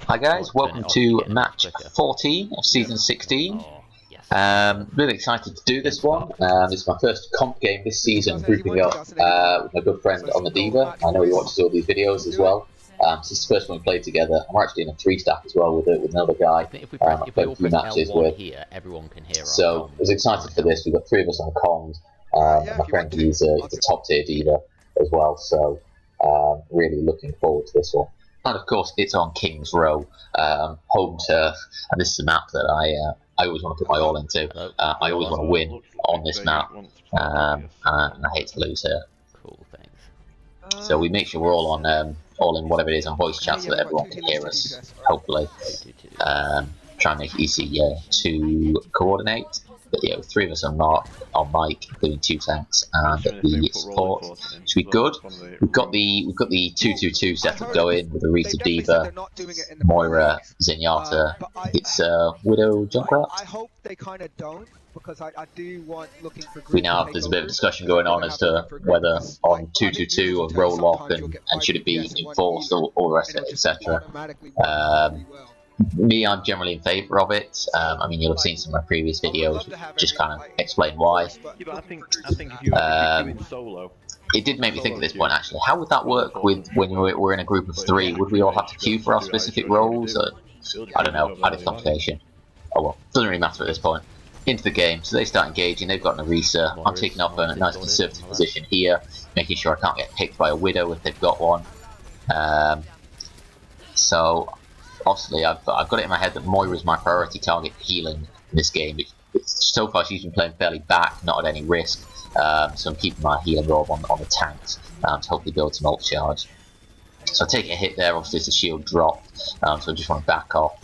Hi guys, welcome to match 14 of season 16. Really excited to do this one. It's my first comp game this season, grouping up with my good friend on the D.Va. I know he watches all these videos as well. This is the first one we played together. I'm actually in a 3-stack as well with another guy. I've played a few matches with. So I was excited for this. We've got 3 of us on comms. My friend, he's a top tier D.Va as well, so really looking forward to this one. And of course, it's on King's Row, home turf, and this is a map that I always want to put my all into. I always want to win on this map, and I hate to lose here. Cool, thanks. So we make sure we're all in whatever it is on voice chat so that everyone can hear us. Hopefully, try and make it easy to coordinate. But yeah, with 3 of us on mic, including 2 tanks and the support, should be good. We've got the 2-2-2 setup going with Arita, D.Va, Moira, Zenyatta. It's Widow, Junkrat. I hope they kind of don't, because I do want looking for. We now there's a bit of discussion going on as to whether on 2-2-2 or roll off and should it be enforced or all the rest of it, etc. Me, I'm generally in favour of it. I mean, you'll have seen some of my previous videos, just kind of explain why. Yeah, but I think if you do it solo, it did make me think at this point, actually, how would that work with when we're in a group of 3? Would we all have to queue for our specific roles? Or, I don't know, added complication. Oh well, doesn't really matter at this point. Into the game, so they start engaging, they've got an Arisa. I'm taking up a nice conservative position here, making sure I can't get picked by a Widow if they've got one. So obviously, I've got it in my head that Moira is my priority target for healing in this game. So far, she's been playing fairly back, not at any risk. So I'm keeping my healing orb on the tanks to hopefully build some ult charge. So I take a hit there. Obviously, it's a shield drop, so I just want to back off.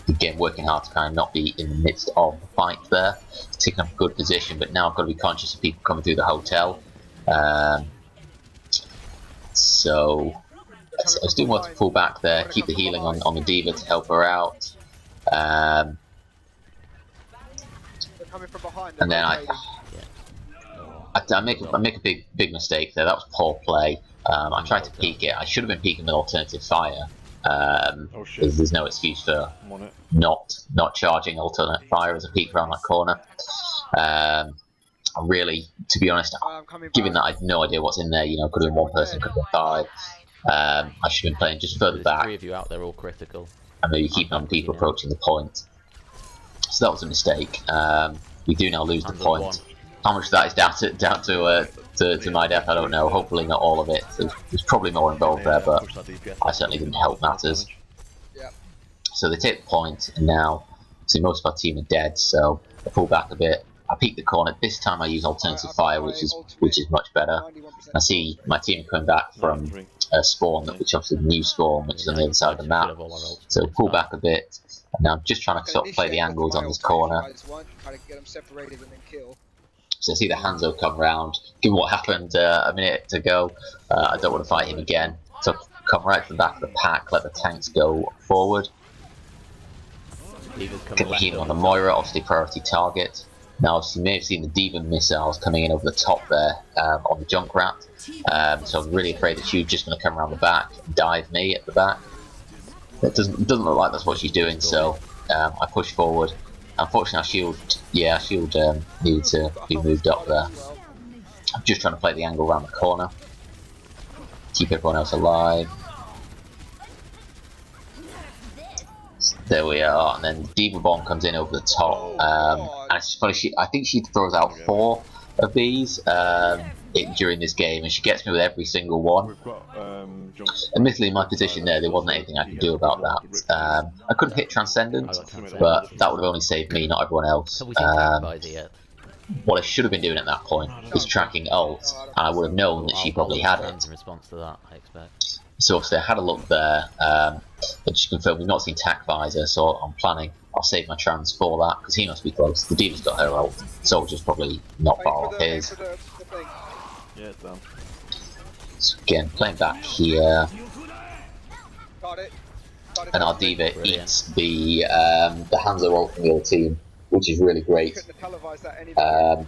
Again, working hard to kind of not be in the midst of the fight there. Taking up a good position, but now I've got to be conscious of people coming through the hotel. So I was doing well to pull back there, keep the healing on the D.Va to help her out. And then I make a big mistake there. That was poor play. I tried to peek it. I should have been peeking with alternative fire. There's no excuse for not charging alternate fire as a peek around that corner. Really, to be honest, given that I had no idea what's in there, you know, could have been 1 person, could have been 5. I should have been playing just further back. 3 of you out there, all critical. And maybe keeping on people approaching the point. So that was a mistake. We do now lose the point. How much of that is down to my death, I don't know. Hopefully not all of it. There's probably more involved there, but I certainly didn't help matters. So they take the point, and now see most of our team are dead. So I pull back a bit. I peek the corner. This time I use alternative fire, which is much better. I see my team coming back from a spawn, which obviously the new spawn, which is on the other side of the map. So pull back a bit. And now I'm just trying to sort of play the angles on this corner. So I see the Hanzo come round. Given what happened a minute to go, I don't want to fight him again. So come right to the back of the pack, let the tanks go forward. Get the healing on the Moira, obviously priority target. Now, you may have seen the D.Va missiles coming in over the top there on the Junkrat. So I'm really afraid that she was just going to come around the back and dive me at the back. It doesn't look like that's what she's doing, so I push forward. Unfortunately, our shield needed to be moved up there. I'm just trying to play the angle around the corner, keep everyone else alive. There we are, and then the D.Va bomb comes in over the top, and it's funny, I think she throws out 4 of these during this game, and she gets me with every single one. Admittedly, in my position there wasn't anything I could do about that. I couldn't hit Transcendent, but that would have only saved me, not everyone else. What I should have been doing at that point is tracking ult, and I would have known that she probably had it. In response to that, I expect. So obviously I had a look there, and just confirmed we've not seen Tac Visor, so I'm planning I'll save my trans for that, because he must be close. The D.Va's got her ult, Soldier's probably not far off his. Yeah, it's done. So again, playing back here, and our D.Va eats the Hanzo ult from the other team, which is really great. Our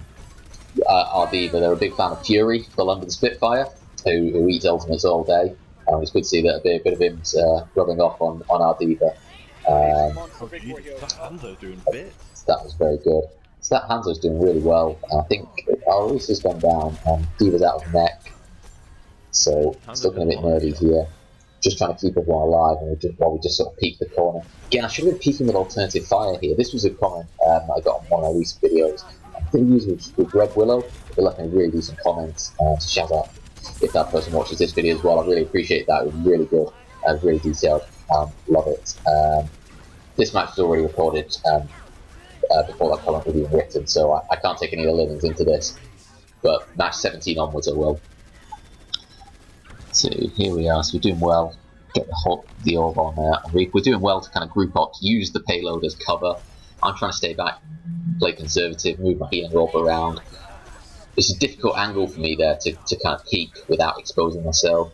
D.Va, they're a big fan of Fury, the London Spitfire, who eats ultimates all day. It's good to see that a bit of him's rubbing off on our diva. That Hanzo's doing bits. That was very good. So that Hanzo's doing really well. I think our Reese has gone down and Diva's out of neck. So it's looking a bit nerdy here. Just trying to keep everyone alive while we just sort of peek the corner. Again, I should have been peeking with alternative fire here. This was a comment I got on one of my recent videos. I think we used with Red Willow. They left me really decent comments to shout out if that person watches this video as well. I really appreciate that. It was really good. Really detailed. Love it. This match was already recorded before that comment was even written, so I can't take any of the livings into this. But match 17 onwards I will. So here we are, so we're doing well. Get the orb on there. We're doing well to kind of group up, use the payload as cover. I'm trying to stay back, play conservative, move my healing orb around. It's a difficult angle for me there to kind of peek without exposing myself.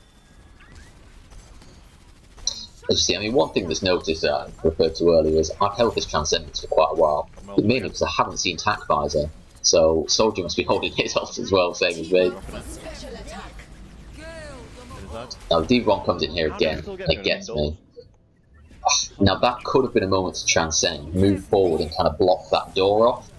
As you see, I mean, one thing that's noticed that I referred to earlier is I've held this Transcendence for quite a while, but mainly because I haven't seen Tac Visor. So Soldier must be holding his ult as well, same as me. Now the D1 comes in here again, and it gets me. Now that could have been a moment to transcend, move forward and kind of block that door off.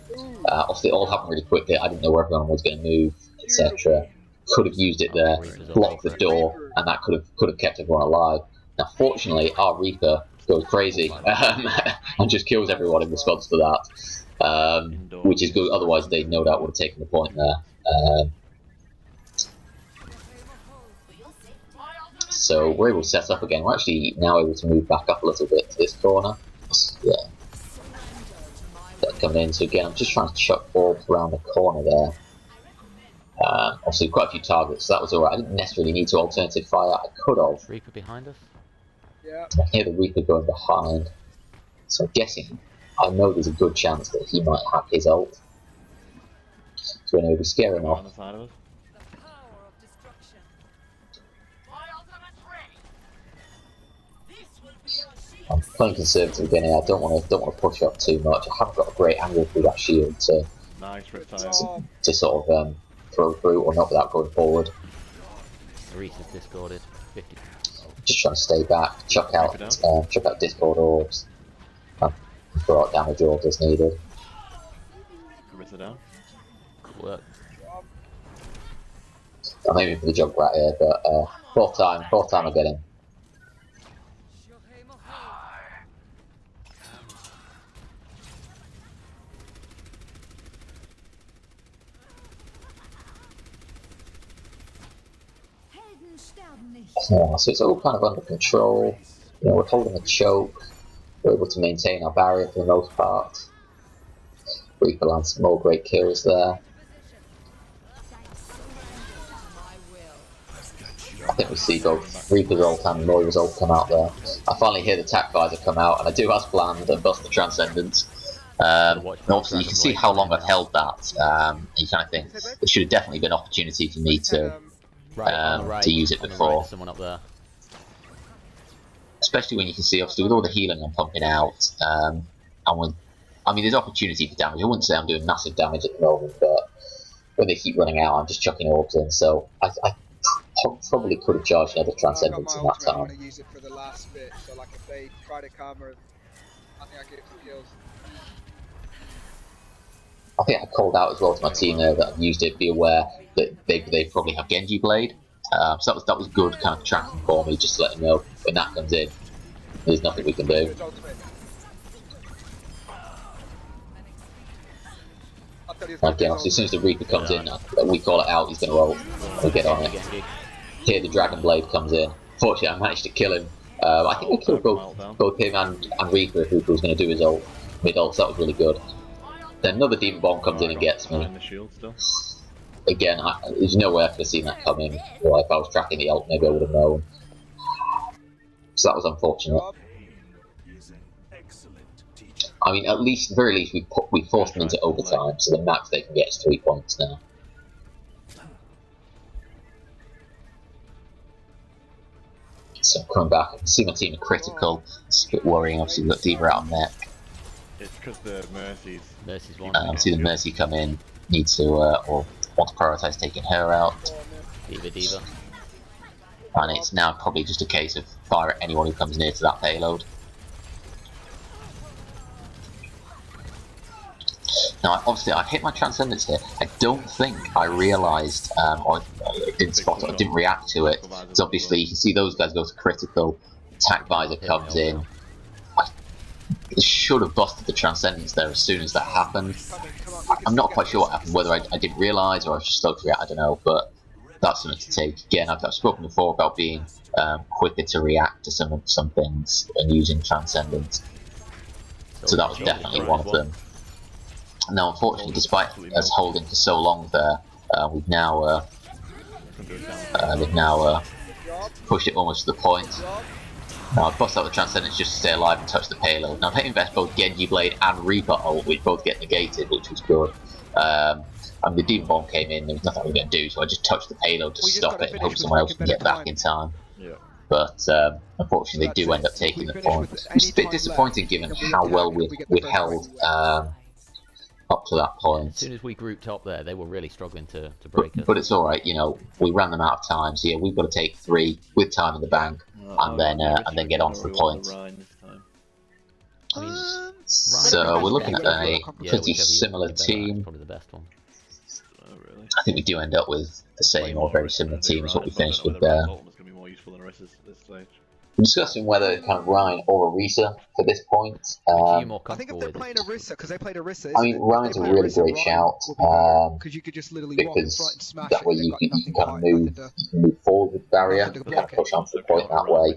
Obviously it all happened really quickly, I didn't know where everyone was going to move, etc. Could have used it there, blocked the door, and that could have kept everyone alive. Now fortunately our Reaper goes crazy and just kills everyone in response to that, which is good, otherwise they no doubt would have taken the point there. So we're able to set up again. We're actually now able to move back up a little bit to this corner. Yeah. They're coming in. So again, I'm just trying to chuck orbs around the corner there. Obviously quite a few targets, so that was alright. I didn't necessarily need to alternative fire. I could have. Reaper behind us? Yeah. I hear the Reaper going behind. So I'm guessing, I know there's a good chance that he might have his ult. So we're going to be scaring off. I'm playing conservative again here. I don't want to push up too much. I haven't got a great angle through that shield to sort of throw through or not without going forward. Reese is discorded. 50. Just trying to stay back, chuck out Discord orbs, throw out damage orbs as needed. Good work. I'm aiming for the jump right here, but fourth time I get him. Yeah, so it's all kind of under control. You know, we're holding a choke. We're able to maintain our barrier for the most part. Reaper lands some more great kills there. I think we see both Reaper's ult and Moira's ult come out there. I finally hear the Tac Visor come out, and I do as planned and bust the Transcendence. Obviously, you can see how long I've held that. You kind of think there should have definitely been an opportunity for me to use it before. Someone up there. Especially when you can see, obviously, with all the healing I'm pumping out, and when, I mean, there's opportunity for damage. I wouldn't say I'm doing massive damage at the moment, but when they keep running out, I'm just chucking orbs in. So I probably could have charged another Transcendence in that time. I want to use it for the last bit, so like if they try to counter, I think I get some kills. I think I called out as well to my team there that I've used it. Be aware that they probably have Genji Blade. So that was good kind of tracking for me, just to let them know when that comes in, there's nothing we can do. Again, obviously, as soon as the Reaper comes in, we call it out, he's going to ult, we get on it. Here the Dragon Blade comes in. Fortunately, I managed to kill him. I think I killed both him and Reaper if Reaper was going to do his ult, mid-ult, so that was really good. Then another Demon Bomb comes in and gets me. Again, there's no way I could have seen that coming. Well, if I was tracking the ult, maybe I would have known. So that was unfortunate. I mean, very least, we forced them into overtime, so the max they can get is 3 points now. So I'm coming back, I can see my team are critical. It's a bit worrying, obviously we've got Diva out on neck. It's because the Mercy's one. See the Mercy come in, need to, or want to prioritise taking her out. Diva. and it's now probably just a case of fire at anyone who comes near to that payload. Now, obviously, I hit my Transcendence here. I don't think I realised, or I didn't spot it, or didn't react to it. Because obviously, you can see those guys go to critical, attack visor comes in. I should have busted the Transcendence there as soon as that happened. I'm not quite sure what happened, whether I didn't realise or I was just slow to react, I don't know, but that's something to take. Again, I've spoken before about being quicker to react to some things and using Transcendence. So that was definitely one of them. Now, unfortunately, despite us holding for so long there, they've now pushed it almost to the point. Now, I've bust out the Transcendence just to stay alive and touch the payload. Now, they invest both Genji Blade and Reaper ult, which both get negated, which was good. And the Demon Bomb came in, there was nothing we were going to do, so I just touched the payload to stop it and hope someone else can get back in time. But unfortunately, they do end up taking the point. It's a bit disappointing given how well we'd held up to that point. As soon as we grouped up there, they were really struggling to break us. But it's alright, you know, we ran them out of time, so yeah, we've got to take 3 with time in the bank, and then get on to the point. So we're looking at a pretty similar team. Probably the best one. I think we do end up with the same or very similar team as what we finished with there. We're discussing whether kind of Ryan or Orisa for this point. I think if they're playing Orisa, because they played Orisa. I mean, Ryan's a really great shout. Because you could just literally walk in front and smash that way you can kind of move forward with the barrier, kind of push on to the point that way.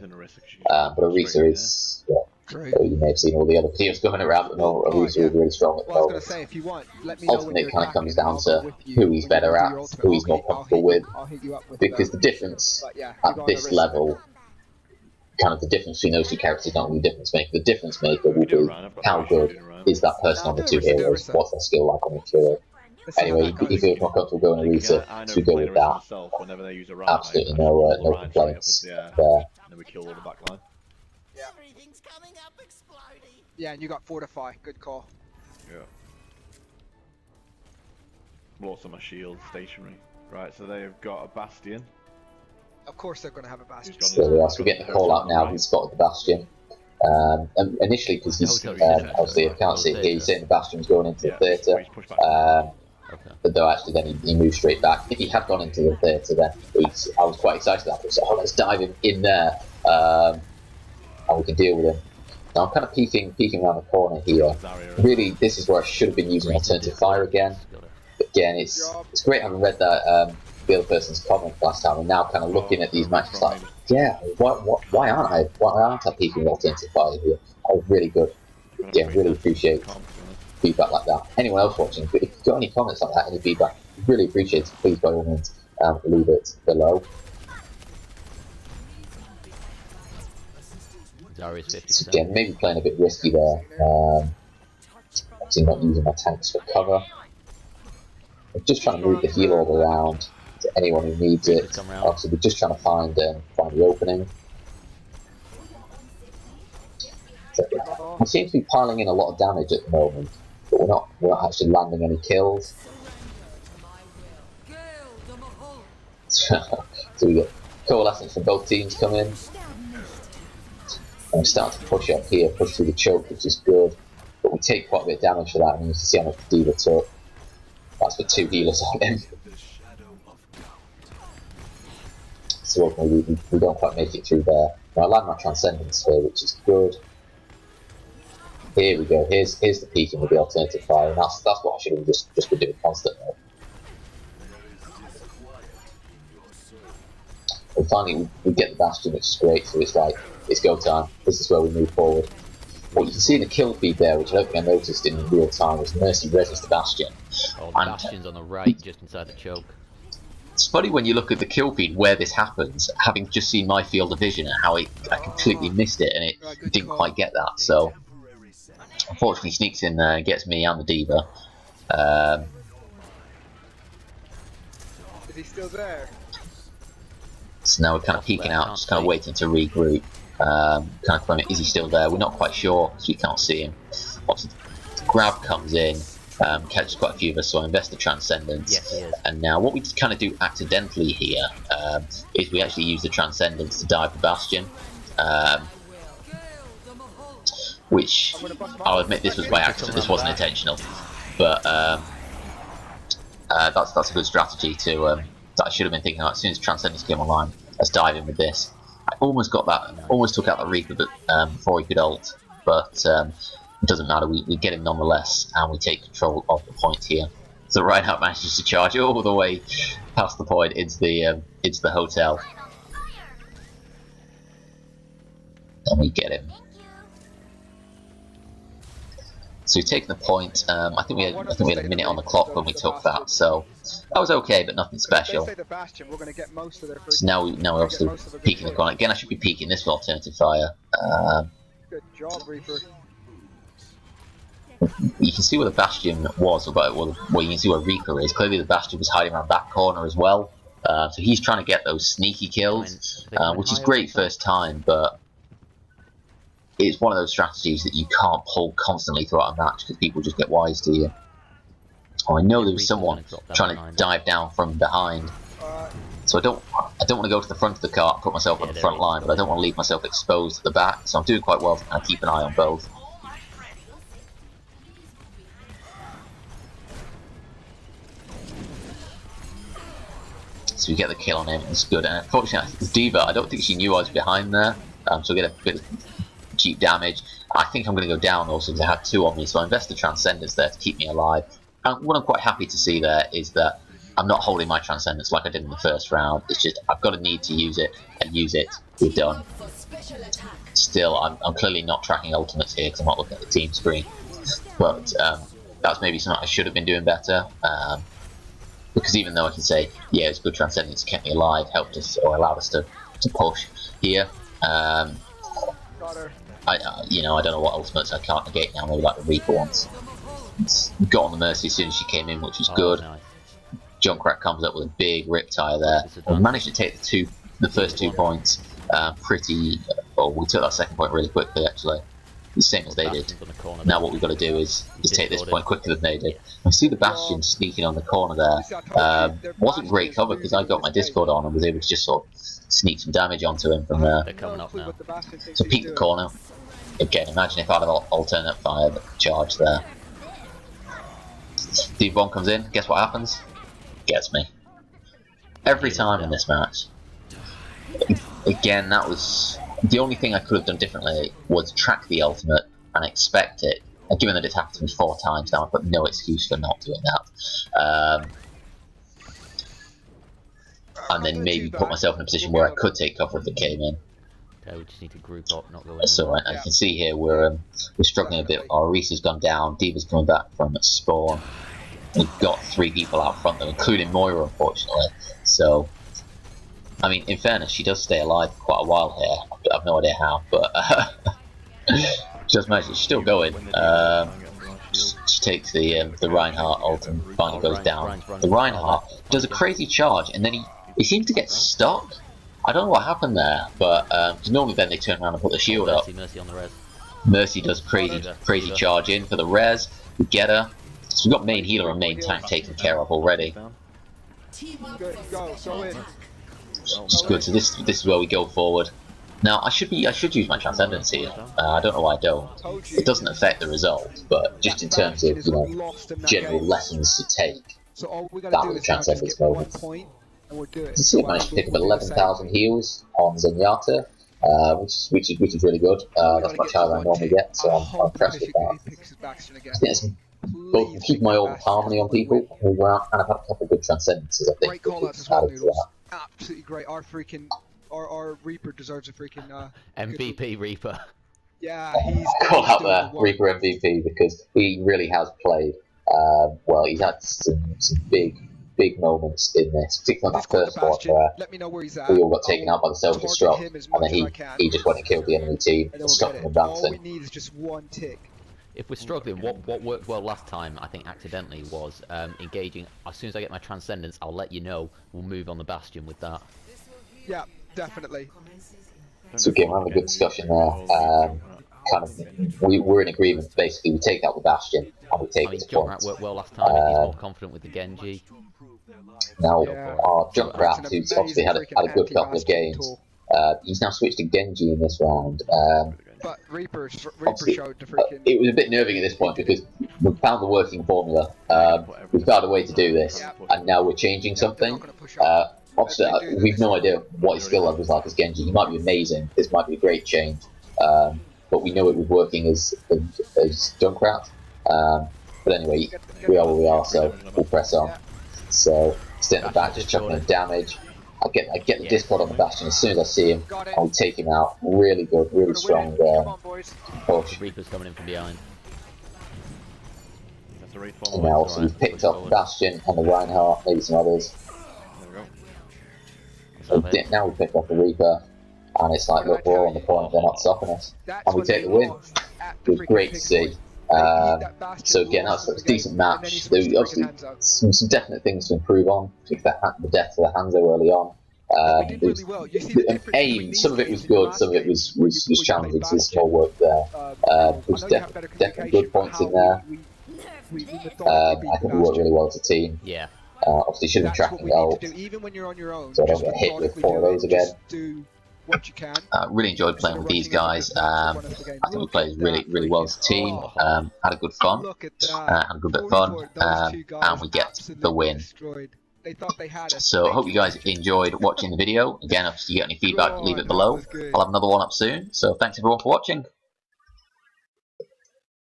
But Orisa is, you may have seen all the other teams going around, but no, Orisa is really strong at the moment. Say, if you want, let me know. Ultimately, it kind of comes down to who he's better at, who he's more comfortable with, because the difference at this level, kind of the difference between those two characters is not really the difference maker. The difference maker will be how good is that person on the two heroes, what's their skill like on each hero. Anyway, he feels more comfortable going Orisa, so we go with that. Absolutely no complaints there. Yeah, and you got Fortify, good call. Yeah. Lots of my shields stationary. Right, so they've got a Bastion. Of course they're going to have a Bastion. So we're getting the call out now, he's spotted the Bastion. And initially, because he's, obviously I can't see it here, he's saying the Bastion's going into the theatre. But though actually then he moved straight back. If he had gone into the theatre then, I was quite excited about it. So let's dive him in there, and we can deal with him. Now I'm kind of peeking around the corner here. Really, this is where I should have been using alternative fire again. But again, it's great having read that the other person's comment last time, and now kind of looking at these matches like, yeah, why aren't I peeking alternative fire here? That was really good. Yeah, really appreciate feedback like that. Anyone else watching, if you've got any comments like that, any feedback, really appreciate it. Please by all means leave it below. So again, maybe playing a bit risky there. Obviously not using my tanks for cover. I'm just trying to move the heal orb around to anyone who needs it. Obviously we're just trying to find the opening. So, we seem to be piling in a lot of damage at the moment, but we're not actually landing any kills. So we get coalescence from both teams come in. And we start to push up here, push through the choke, which is good. But we take quite a bit of damage for that, and you can see how much the D.Va took. That's with 2 healers on him. So ultimately we don't quite make it through there. Now I land my Transcendence here, which is good. Here we go, here's the peaking with the alternative fire, and that's what I should have just been doing constantly. And finally we get the Bastion, which is great, so it's like, it's go time, this is where we move forward. What you can see in the kill feed there, which I don't think I noticed in real time, was Mercy reses the Bastion. Oh, the Bastion's on the right, just inside the choke. It's funny when you look at the kill feed where this happens, having just seen my field of vision and how I completely missed it, and it didn't quite get that, so unfortunately sneaks in there and gets me and the D.Va. Is he still there? So now we're kind of peeking out, just kind of waiting to regroup. Kind of claiming, is he still there? We're not quite sure because we can't see him. Obviously, the grab comes in, catches quite a few of us, so I invest the Transcendence. Yes, he is. And now what we kind of do accidentally here is we actually use the Transcendence to dive the Bastion. Which, I'll admit this was by accident, this wasn't intentional. But that's a good strategy to that I should have been thinking about as soon as Transcendence came online. Let's dive in with this. I almost got that, almost took out the Reaper before he could ult, but it doesn't matter, we get him nonetheless, and we take control of the point here. So Reinhardt manages to charge all the way past the point into the hotel. And we get him. So we've taken the point. I think we had a minute on the clock when we took that, so that was okay, but nothing special. So now we're obviously peeking the corner. Again, I should be peeking this with alternative fire. Good job, Reaper. You can see where the Bastion was, well, you can see where Reaper is. Clearly the Bastion was hiding around that corner as well. So he's trying to get those sneaky kills, which is great first time, but it's one of those strategies that you can't pull constantly throughout a match because people just get wise to you. Oh, I know there was someone trying to dive down from behind, so I don't want to go to the front of the cart, put myself on the front line, but I don't want to leave myself exposed to the back. So I'm doing quite well to kind of keep an eye on both. So we get the kill on him. It's good. And unfortunately, the D.Va, I don't think she knew I was behind there, so we get a bit of cheap damage. I think I'm going to go down also because I had two on me, so I invest the Transcendence there to keep me alive. And what I'm quite happy to see there is that I'm not holding my Transcendence like I did in the first round. It's just I've got a need to use it and use it. We're done. Still, I'm clearly not tracking ultimates here because I'm not looking at the team screen. But that's maybe something I should have been doing better. Because even though I can say, yeah, it's good Transcendence, kept me alive, helped us, or allowed us to push here. I don't know what ultimates I can't negate now, maybe like the Reaper ones. Got on the Mercy as soon as she came in, which was good. Nice. Junkrat comes up with a big Riptire there. We managed to take the first 2 points pretty. Well, we took that second point really quickly, actually. The same as they did. Now what we've got to do is take this point quicker than they did. I see the Bastion sneaking on the corner there. Wasn't great cover because I got my Discord on and was able to just sort of sneak some damage onto him from there. They're coming up now. So peek the corner. Again, imagine if I had an alternate fire charge there. D1 comes in, guess what happens? Gets me. Every time in this match. Again, that was the only thing I could have done differently was track the ultimate and expect it. And given that it's happened to me 4 times now, I've got no excuse for not doing that. And then maybe put myself in a position where I could take cover if it came in. Okay, we just need to group up, not go in. So I can see here we're struggling a bit. Our Reese has gone down. D.Va's coming back from spawn. We've got 3 people out front, though, including Moira, unfortunately. So, I mean, in fairness, she does stay alive for quite a while here. I have no idea how, but just imagine she's still going. She takes the Reinhardt ult and finally goes down. The Reinhardt does a crazy charge, and then he seems to get stuck. I don't know what happened there, but normally then they turn around and put the shield up. Mercy on the res. Mercy does crazy charge in for the res. We get her. So we've got main healer and main tank taken care of already. Good, go in. It's good. So this is where we go forward. Now I should use my Transcendence here. I don't know why I don't. It doesn't affect the result, but just in terms of general lessons to take. That was the Transcendence moment. You see, I managed to pick up 11,000 heals on Zenyatta, which is really good. That's much higher than I normally get, so I'm impressed with that. I think it's both keep my old harmony on people who go out, and I've had a couple of good Transcendences, I think. Great call out as well, Noodles. Absolutely great. Our Reaper deserves a freaking MVP Reaper. Yeah, he's call out there, Reaper MVP, because he really has played well. He's had some big moments in this, particularly on that first one where let me know where he's at. we all got taken out by the self-destruct, and then he just went and killed the enemy team and stopped them advancing. All we need is just one tick. If we're struggling, what worked well last time, I think accidentally, was engaging. As soon as I get my Transcendence, I'll let you know. We'll move on the Bastion with that. Yeah, definitely. So again, we're having a good discussion there. kind of we're in agreement. Basically, we take out the Bastion and we take I mean, this point. Junkrat worked well last time. He's more confident with the Genji. Now, Yeah. our Junkrat, who's obviously had a good couple of games, he's now switched to Genji in this round. But Reaper showed the freaking. It was a bit nerving at this point because we found the working formula. We found a way to do this, and now we're changing something. Obviously, we've no idea what his skill level is like as Genji. He might be amazing. This might be a great change, but we know it was working as Junkrat. But anyway, we are where we are, so we'll press on. So stay in the back, just chucking him damage. I get the discord on the Bastion as soon as I see him. I'll take him out. Really good, really strong push. Reaper's coming in from behind. And now obviously we've picked up the Bastion and the Reinhardt, maybe some others. So now we picked up the Reaper, and it's like, look, we're all on the point, they're not stopping us. And we take the win. It was great to see. So again, that's a decent match. There were obviously some definite things to improve on, particularly the death of the Hanzo early on. The aim, some of it was good, some of it was challenging, so there's more work there. There's definitely good points in there. I think we worked really well as a team. Yeah. Obviously should have been tracking goals, so I don't get hit with 4 of those again. Really enjoyed playing with these guys. I think we played really well as a team. Had a good fun, had a good bit of fun, and we get the win. So I hope you guys enjoyed watching the video. Again, if you get any feedback, leave it below. I'll have another one up soon. So thanks everyone for watching.